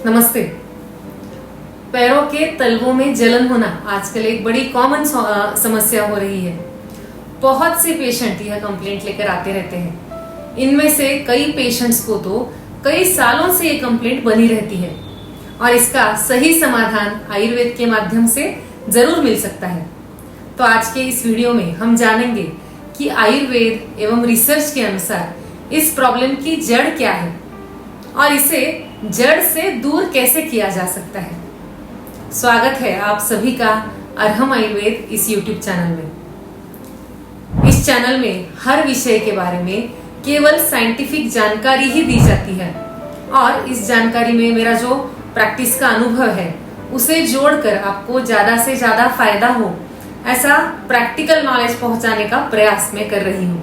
नमस्ते। पैरों के तलवों में जलन होना आजकल एक बड़ी कॉमन समस्या हो रही है। बहुत से पेशेंट यह कंप्लेंट लेकर आते रहते हैं। इनमें से कई पेशेंट्स को तो कई सालों से ये कंप्लेंट बनी रहती है और इसका सही समाधान आयुर्वेद के माध्यम से जरूर मिल सकता है। तो आज के इस वीडियो में हम जानेंगे कि आयुर्वेद एवं रिसर्च के अनुसार इस प्रॉब्लम की जड़ क्या है और इसे जड़ से दूर कैसे किया जा सकता है। स्वागत है आप सभी का अरहम आयुर्वेद इस YouTube चैनल में। इस चैनल में हर विषय के बारे में केवल साइंटिफिक जानकारी ही दी जाती है और इस जानकारी में मेरा जो प्रैक्टिस का अनुभव है उसे जोड़कर आपको ज्यादा से ज्यादा फायदा हो, ऐसा प्रैक्टिकल नॉलेज पहुंचाने का प्रयास मैं कर रही हूँ।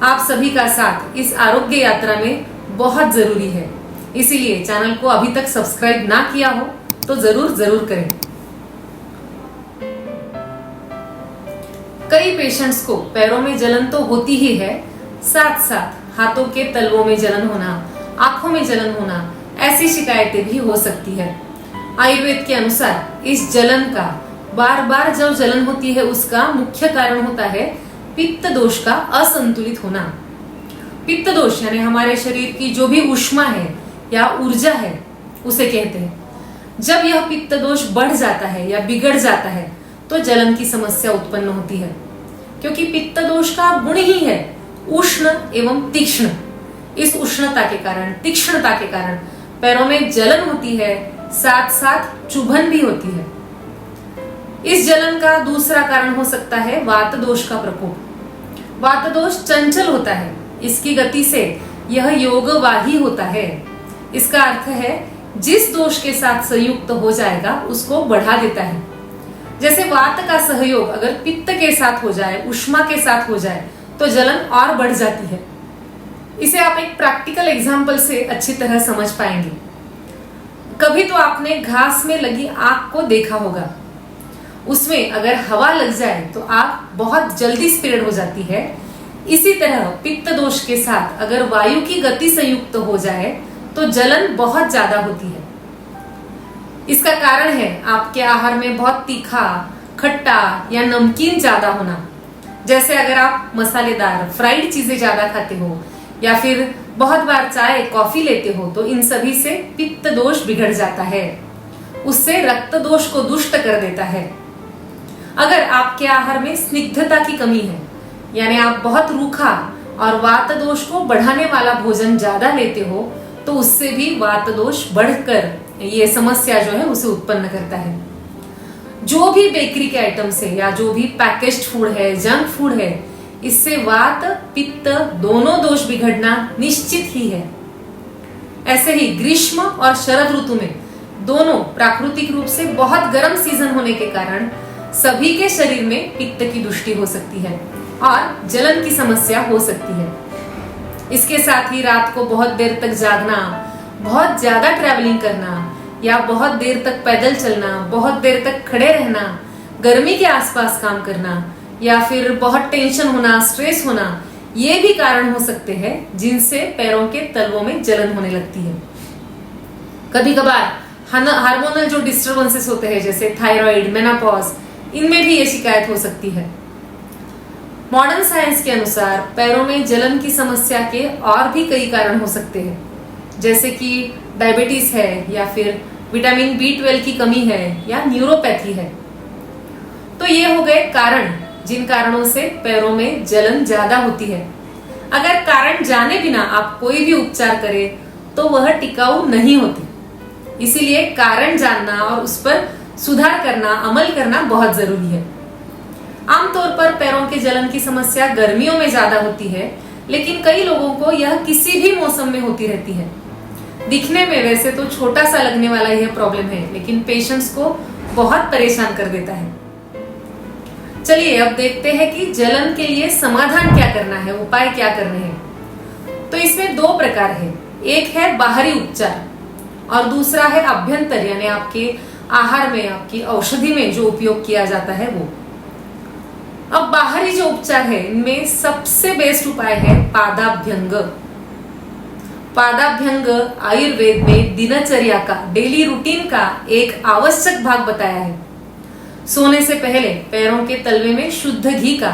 आप सभी का साथ इस आरोग्य यात्रा में बहुत जरूरी है, इसीलिए चैनल को अभी तक सब्सक्राइब ना किया हो तो जरूर करें। कई पेशेंट्स को पैरों में जलन तो होती ही है, साथ साथ हाथों के तलवों में जलन होना, आंखों में जलन होना, ऐसी शिकायतें भी हो सकती है। आयुर्वेद के अनुसार इस जलन का बार बार जब जलन होती है उसका मुख्य कारण होता है पित्त दोष का असंतुलित होना। पित्त दोष यानी हमारे शरीर की जो भी ऊष्मा है या ऊर्जा है उसे कहते हैं। जब यह पित्त दोष बढ़ जाता है या बिगड़ जाता है तो जलन की समस्या उत्पन्न होती है, क्योंकि पित्त दोष का गुण ही है उष्ण एवं तीक्ष्ण। इस उष्णता के कारण, तीक्ष्णता के कारण पैरों में जलन होती है, साथ साथ चुभन भी होती है। इस जलन का दूसरा कारण हो सकता है वात दोष का प्रकोप। वात दोष चंचल होता है, इसकी गति से यह योगवाही होता है। इसका अर्थ है जिस दोष के साथ संयुक्त हो जाएगा उसको बढ़ा देता है। जैसे वात का सहयोग अगर पित्त के साथ हो जाए, उष्मा के साथ हो जाए तो जलन और बढ़ जाती है। इसे आप एक प्रैक्टिकल एग्जांपल से अच्छी तरह समझ पाएंगे। कभी तो आपने घास में लगी आग को देखा होगा, उसमें अगर हवा लग जाए तो आग बहुत जल्दी स्प्रेड हो जाती है। इसी तरह पित्त दोष के साथ अगर वायु की गति संयुक्त हो जाए तो जलन बहुत ज्यादा होती है। इसका कारण है आपके आहार में बहुत तीखा, खट्टा या नमकीन ज्यादा होना। जैसे अगर आप मसालेदार फ्राइड चीजें ज्यादा खाते हो या फिर बहुत बार चाय कॉफी लेते हो तो इन सभी से पित्त दोष बिगड़ जाता है, उससे रक्त दोष को दुष्ट कर देता है। अगर आपके आहार में स्निग्धता की कमी है यानी आप बहुत रूखा और वात दोष को बढ़ाने वाला भोजन ज्यादा लेते हो तो उससे भी वात दोष बढ़कर ये समस्या जो है उसे उत्पन्न करता है। जो भी बेकरी के आइटम्स है या जो भी पैकेज्ड फूड है, जंक फूड है, इससे वात पित्त दोनों दोष बिगड़ना निश्चित ही है। ऐसे ही ग्रीष्म और शरद ऋतु में दोनों प्राकृतिक रूप से बहुत गर्म सीजन होने के कारण सभी के शरीर में पित्त की दृष्टि हो सकती है और जलन की समस्या हो सकती है। इसके साथ ही रात को बहुत देर तक जागना, बहुत ज्यादा ट्रैवलिंग करना या बहुत देर तक पैदल चलना, बहुत देर तक खड़े रहना, गर्मी के आसपास काम करना या फिर बहुत टेंशन होना, स्ट्रेस होना, ये भी कारण हो सकते हैं जिनसे पैरों के तलवों में जलन होने लगती है। कभी कभार हार्मोनल जो डिस्टर्बेंसेस होते हैं जैसे थायराइड, मेनोपॉज, इनमें भी ये शिकायत हो सकती है। मॉडर्न साइंस के अनुसार पैरों में जलन की समस्या के और भी कई कारण हो सकते हैं, जैसे कि डायबिटीज है या फिर विटामिन B12 की कमी है या न्यूरोपैथी है। तो ये हो गए कारण जिन कारणों से पैरों में जलन ज्यादा होती है। अगर कारण जाने बिना आप कोई भी उपचार करें तो वह टिकाऊ नहीं होती। इसीलिए कारण जानना और उस पर सुधार करना, अमल करना बहुत जरूरी है। आमतौर पर पैरों के जलन की समस्या गर्मियों में ज्यादा होती है, लेकिन कई लोगों को यह किसी भी मौसम में होती रहती है। दिखने में वैसे तो छोटा सा लगने वाला यह प्रॉब्लम है, लेकिन पेशेंट्स को बहुत परेशान कर देता है। चलिए अब देखते हैं कि जलन के लिए समाधान क्या करना है, उपाय क्या करने हैं। तो इसमें दो प्रकार है, एक है बाहरी उपचार और दूसरा है अभ्यंतर यानी आपके आहार में, आपकी औषधि में जो उपयोग किया जाता है वो। अब बाहरी जो उपचार है इनमें सबसे बेस्ट उपाय है पादाभ्यंग। पादाभ्यंग आयुर्वेद में दिनचर्या का, डेली रूटीन का एक आवश्यक भाग बताया है। सोने से पहले पैरों के तलवे में शुद्ध घी का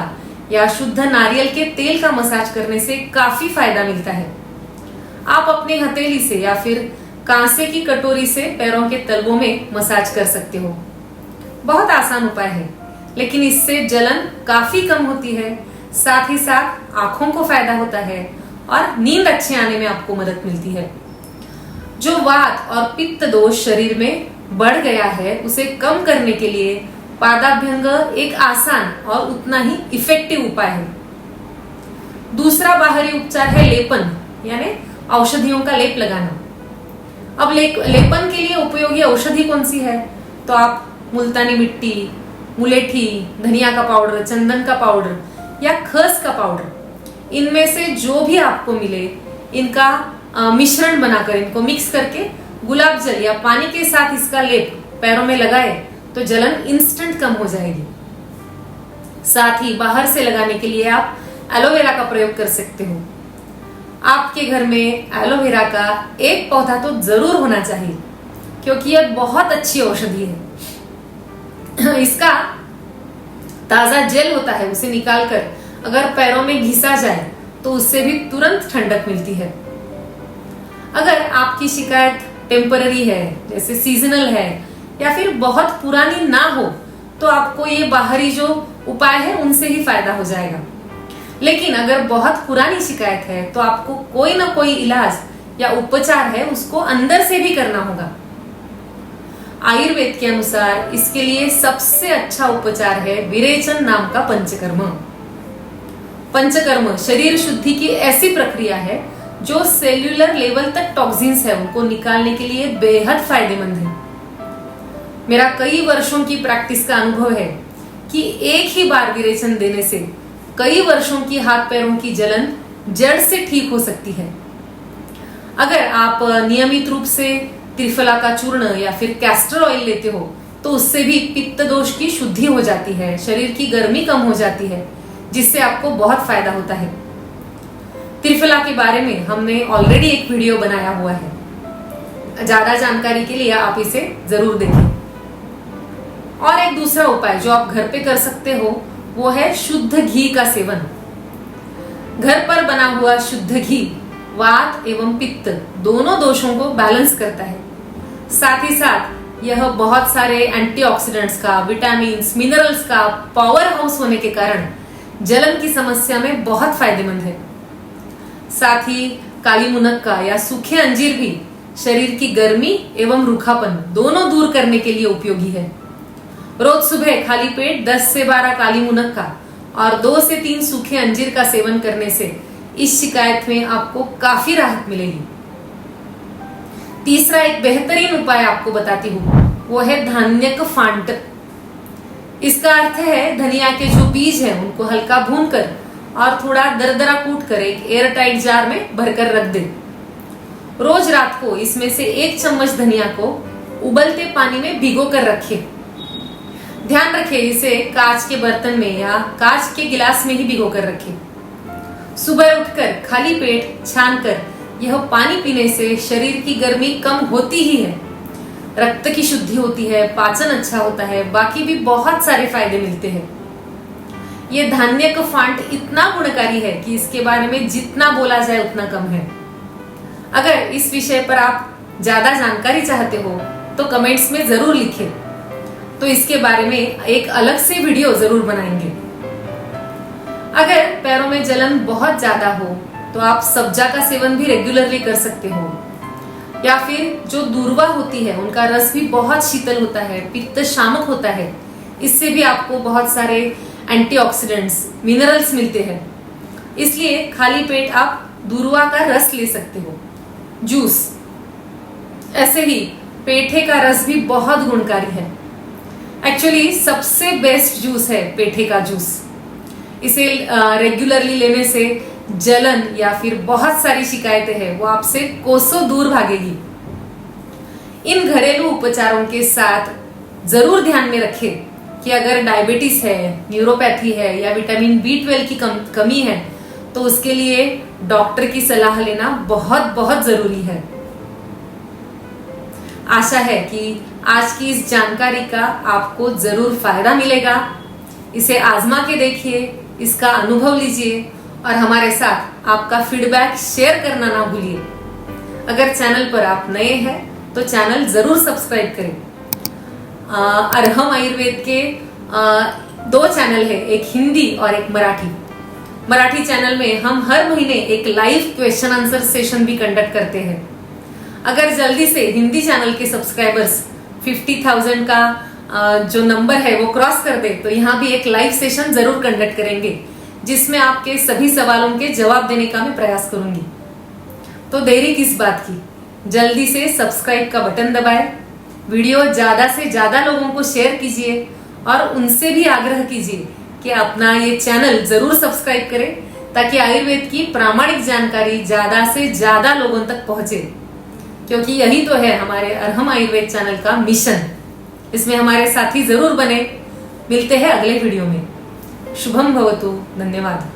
या शुद्ध नारियल के तेल का मसाज करने से काफी फायदा मिलता है। आप अपने हथेली से या फिर कांसे की कटोरी से पैरों के तलवों में मसाज कर सकते हो। बहुत आसान उपाय है, लेकिन इससे जलन काफी कम होती है। साथ ही साथ आंखों को फायदा होता है और नींद अच्छे आने में आपको मदद मिलती है। जो वात और पित्त दोष शरीर में बढ़ गया है, उसे कम करने के लिए पादाभ्यंग एक आसान और उतना ही इफेक्टिव उपाय है। दूसरा बाहरी उपचार है लेपन, यानी औषधियों का लेप लगाना। अब लेपन के लिए उपयोगी औषधि कौन सी है? तो आप मुल्तानी मिट्टी, मुलेठी, धनिया का पाउडर, चंदन का पाउडर या खस का पाउडर, इनमें से जो भी आपको मिले, इनका मिश्रण बनाकर, इनको मिक्स करके गुलाब जल या पानी के साथ इसका लेप पैरों में लगाए तो जलन इंस्टेंट कम हो जाएगी। साथ ही बाहर से लगाने के लिए आप एलोवेरा का प्रयोग कर सकते हो। आपके घर में एलोवेरा का एक पौधा तो जरूर होना चाहिए, क्योंकि यह बहुत अच्छी औषधि है। इसका ताजा जेल होता है, उसे निकालकर अगर पैरों में घिसा जाए तो उससे भी तुरंत ठंडक मिलती है। अगर आपकी शिकायत टेम्पररी है, जैसे सीजनल है, या फिर बहुत पुरानी ना हो, तो आपको ये बाहरी जो उपाय है उनसे ही फायदा हो जाएगा। लेकिन अगर बहुत पुरानी शिकायत है तो आपको कोई ना कोई इलाज या उपचार है, उसको अंदर से भी करना होगा। आयुर्वेद के अनुसार इसके लिए सबसे अच्छा उपचार है विरेचन नाम का पंचकर्म। पंचकर्म शरीर शुद्धि की ऐसी प्रक्रिया है जो सेल्यूलर लेवल तक टॉक्सिन्स है उनको निकालने के लिए बेहद फायदेमंद है। मेरा कई वर्षों की प्रैक्टिस का अनुभव है कि एक ही बार विरेचन देने से कई वर्षों की हाथ पैरों की जलन जड़ से ठीक हो सकती है। अगर आप नियमित रूप से त्रिफला का चूर्ण या फिर कैस्टर ऑयल लेते हो तो उससे भी पित्त दोष की शुद्धि हो जाती है, शरीर की गर्मी कम हो जाती है, जिससे आपको बहुत फायदा होता है। त्रिफला के बारे में हमने ऑलरेडी एक वीडियो बनाया हुआ है, ज्यादा जानकारी के लिए आप इसे जरूर देखें। और एक दूसरा उपाय जो आप घर पे कर सकते हो वो है शुद्ध घी का सेवन। घर पर बना हुआ शुद्ध घी वात एवं पित्त दोनों दोषों को बैलेंस करता है। साथ ही साथ यह बहुत सारे एंटीऑक्सीडेंट्स का, विटामिन, मिनरल्स का पावर हाउस होने के कारण जलन की समस्या में बहुत फायदेमंद है। साथ ही काली मुनक्का या सूखे अंजीर भी शरीर की गर्मी एवं रूखापन दोनों दूर करने के लिए उपयोगी है। रोज सुबह खाली पेट 10 से 12 काली मुनक्का और 2 से 3 सूखे अंजीर का सेवन करने से इस शिकायत में आपको काफी राहत मिलेगी। तीसरा एक बेहतरीन उपाय आपको बताती हूँ, वो है धान्यक फांट। इसका अर्थ है धनिया के जो बीज हैं उनको हल्का भूनकर और थोड़ा दरदरा कूट कर एक एयर टाइट जार में भरकर रख दे। रोज रात को इसमें से 1 चम्मच धनिया को उबलते पानी में भिगो कर रखें। ध्यान रखें इसे कांच के बर्तन में या कांच के गिलास में ही भिगो कर रखें। सुबह उठकर खाली पेट छानकर यह पानी पीने से शरीर की गर्मी कम होती ही है, रक्त की शुद्धि होती है, पाचन अच्छा होता है, बाकी भी बहुत सारे फायदे मिलते हैं। ये धान्यक फांट इतना गुणकारी है कि इसके बारे में जितना बोला जाए उतना कम है। अगर इस विषय पर आप ज्यादा जानकारी चाहते हो तो कमेंट्स में जरूर लिखें, तो इसके बारे में एक अलग से वीडियो जरूर बनाएंगे। अगर पैरों में जलन बहुत ज्यादा हो तो आप सब्जा का सेवन भी रेगुलरली कर सकते हो, या फिर जो दूर्वा होती है उनका रस भी बहुत शीतल होता है, पित्त शामक होता है, इससे भी आपको बहुत सारे एंटीऑक्सीडेंट्स, मिनरल्स मिलते हैं। इसलिए खाली पेट आप दूर्वा का रस ले सकते हो। जूस, ऐसे ही पेठे का रस भी बहुत गुणकारी है। एक्चुअली सबसे बेस्ट जूस है पेठे का जूस। इसे रेगुलरली लेने से जलन या फिर बहुत सारी शिकायतें हैं वो आपसे कोसों दूर भागेगी। इन घरेलू उपचारों के साथ जरूर ध्यान में रखें कि अगर डायबिटीज है, न्यूरोपैथी है या विटामिन B12 की कमी है तो उसके लिए डॉक्टर की सलाह लेना बहुत बहुत जरूरी है। आशा है कि आज की इस जानकारी का आपको जरूर फायदा मिलेगा। इसे आजमा के देखिए, इसका अनुभव लीजिए और हमारे साथ आपका फीडबैक शेयर करना ना भूलिए। अगर चैनल पर आप नए हैं तो चैनल जरूर सब्सक्राइब करें। अरहम आयुर्वेद के 2 चैनल है, एक हिंदी और एक मराठी। मराठी चैनल में हम हर महीने एक लाइव क्वेश्चन आंसर सेशन भी कंडक्ट करते हैं। अगर जल्दी से हिंदी चैनल के सब्सक्राइबर्स 50,000 का जो नंबर है वो क्रॉस कर दे तो यहाँ भी एक लाइव सेशन जरूर कंडक्ट करेंगे, जिसमें आपके सभी सवालों के जवाब देने का मैं प्रयास करूंगी। तो देरी किस बात की, जल्दी से सब्सक्राइब का बटन दबाएं, वीडियो ज्यादा से ज्यादा लोगों को शेयर कीजिए और उनसे भी आग्रह कीजिए कि अपना ये चैनल जरूर सब्सक्राइब करें, ताकि आयुर्वेद की प्रामाणिक जानकारी ज्यादा से ज्यादा लोगों तक पहुंचे, क्योंकि यही तो है हमारे अरहम आयुर्वेद चैनल का मिशन। इसमें हमारे साथी जरूर बने। मिलते हैं अगले वीडियो में। शुभम भवतु। धन्यवाद।